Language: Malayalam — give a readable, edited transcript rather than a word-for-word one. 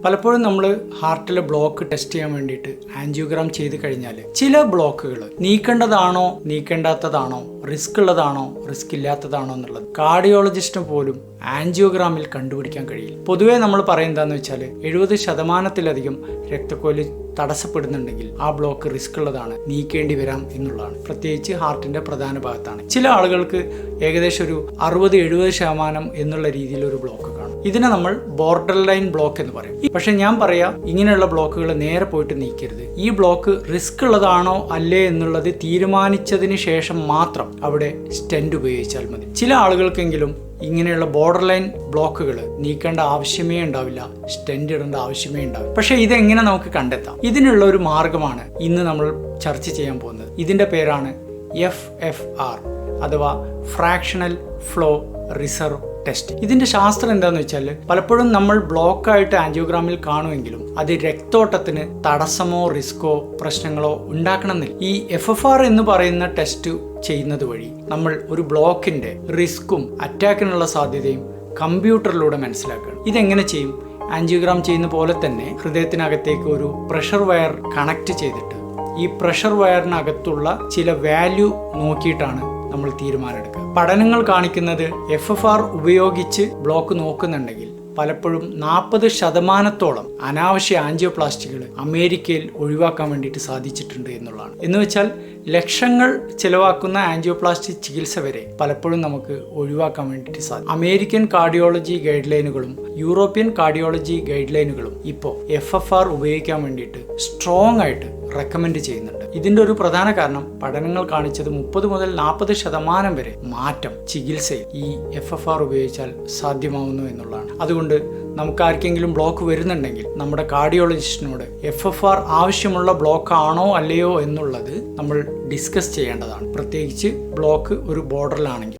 പലപ്പോഴും നമ്മൾ ഹാർട്ടിലെ ബ്ലോക്ക് ടെസ്റ്റ് ചെയ്യാൻ വേണ്ടിയിട്ട് ആൻജിയോഗ്രാം ചെയ്ത് കഴിഞ്ഞാൽ ചില ബ്ലോക്കുകൾ നീക്കേണ്ടതാണോ നീക്കേണ്ടാത്തതാണോ റിസ്ക് ഉള്ളതാണോ റിസ്ക് ഇല്ലാത്തതാണോ എന്നുള്ളത് കാർഡിയോളജിസ്റ്റിന് പോലും ആൻജിയോഗ്രാമിൽ കണ്ടുപിടിക്കാൻ കഴിയില്ല. പൊതുവേ നമ്മൾ പറയുന്നതെന്ന് വെച്ചാൽ 70% രക്തക്കൊഴൽ തടസ്സപ്പെടുന്നുണ്ടെങ്കിൽ ആ ബ്ലോക്ക് റിസ്ക് ഉള്ളതാണ്, നീക്കേണ്ടി വരാം എന്നുള്ളതാണ്. പ്രത്യേകിച്ച് ഹാർട്ടിന്റെ പ്രധാന ഭാഗത്താണ്. ചില ആളുകൾക്ക് ഏകദേശം ഒരു 60-70% എന്നുള്ള രീതിയിൽ ഒരു ബ്ലോക്ക് കാണും. ഇതിനെ നമ്മൾ ബോർഡർ ലൈൻ ബ്ലോക്ക് എന്ന് പറയും. പക്ഷെ ഞാൻ പറയാം, ഇങ്ങനെയുള്ള ബ്ലോക്കുകൾ നേരെ പോയിട്ട് നീക്കരുത്. ഈ ബ്ലോക്ക് റിസ്ക് ഉള്ളതാണോ അല്ലേ എന്നുള്ളത് തീരുമാനിച്ചതിന് ശേഷം മാത്രം അവിടെ സ്റ്റെന്റ് ഉപയോഗിച്ചാൽ മതി. ചില ആളുകൾക്കെങ്കിലും ഇങ്ങനെയുള്ള ബോർഡർ ലൈൻ ബ്ലോക്കുകൾ നീക്കേണ്ട ആവശ്യമേ ഉണ്ടാവില്ല, സ്റ്റെന്റ് ഇടേണ്ട ആവശ്യമേ ഉണ്ടാവില്ല. പക്ഷെ ഇതെങ്ങനെ നമുക്ക് കണ്ടെത്താം? ഇതിനുള്ള ഒരു മാർഗമാണ് ഇന്ന് നമ്മൾ ചർച്ച ചെയ്യാൻ പോകുന്നത്. ഇതിന്റെ പേരാണ് FFR അഥവാ ഫ്രാക്ഷണൽ ഫ്ലോ റിസർവ് ടെസ്റ്റ്. ഇതിന്റെ ശാസ്ത്രം എന്താന്ന് വെച്ചാൽ, പലപ്പോഴും നമ്മൾ ബ്ലോക്കായിട്ട് ആൻജിയോഗ്രാമിൽ കാണുമെങ്കിലും അത് രക്തോട്ടത്തിന് തടസ്സമോ റിസ്കോ പ്രശ്നങ്ങളോ ഉണ്ടാക്കണമെന്നില്ല. ഈ FFR എന്ന് പറയുന്ന ടെസ്റ്റ് ചെയ്യുന്നത് വഴി നമ്മൾ ഒരു ബ്ലോക്കിന്റെ റിസ്ക്കും അറ്റാക്കിനുള്ള സാധ്യതയും കമ്പ്യൂട്ടറിലൂടെ മനസ്സിലാക്കണം. ഇതെങ്ങനെ ചെയ്യും? ആൻജിയോഗ്രാം ചെയ്യുന്ന പോലെ തന്നെ ഹൃദയത്തിനകത്തേക്ക് ഒരു പ്രഷർ വയർ കണക്ട് ചെയ്തിട്ട് ഈ പ്രഷർ വയറിനകത്തുള്ള ചില വാല്യൂ നോക്കിയിട്ടാണ് നമ്മൾ തീരുമാനമെടുക്കുക. പഠനങ്ങൾ കാണിക്കുന്നത് FFR ഉപയോഗിച്ച് ബ്ലോക്ക് നോക്കുന്നുണ്ടെങ്കിൽ പലപ്പോഴും 40% അനാവശ്യ ആൻജിയോപ്ലാസ്റ്റികൾ അമേരിക്കയിൽ ഒഴിവാക്കാൻ വേണ്ടിയിട്ട് സാധിച്ചിട്ടുണ്ട് എന്നുള്ളതാണ്. എന്ന് വെച്ചാൽ ലക്ഷങ്ങൾ ചിലവാക്കുന്ന ആൻജിയോപ്ലാസ്റ്റി ചികിത്സ വരെ പലപ്പോഴും നമുക്ക് ഒഴിവാക്കാൻ വേണ്ടിയിട്ട് സാധിക്കും. അമേരിക്കൻ കാർഡിയോളജി ഗൈഡ് ലൈനുകളും യൂറോപ്യൻ കാർഡിയോളജി ഗൈഡ് ലൈനുകളും ഇപ്പോൾ FFR ഉപയോഗിക്കാൻ വേണ്ടിയിട്ട് സ്ട്രോങ് ആയിട്ട് റെക്കമെൻഡ് ചെയ്യുന്നുണ്ട്. ഇതിന്റെ ഒരു പ്രധാന കാരണം പഠനങ്ങൾ കാണിച്ചത് 30-40% വരെ മാറ്റം ചികിത്സയിൽ ഈ FFR ഉപയോഗിച്ചാൽ സാധ്യമാവുന്നു എന്നുള്ളതാണ്. അതുകൊണ്ട് നമുക്ക് ആർക്കെങ്കിലും ബ്ലോക്ക് വരുന്നുണ്ടെങ്കിൽ നമ്മുടെ കാർഡിയോളജിസ്റ്റിനോട് FFR ആവശ്യമുള്ള ബ്ലോക്ക് ആണോ അല്ലയോ എന്നുള്ളത് നമ്മൾ ഡിസ്കസ് ചെയ്യേണ്ടതാണ്. പ്രത്യേകിച്ച് ബ്ലോക്ക് ഒരു ബോർഡറിലാണെങ്കിൽ.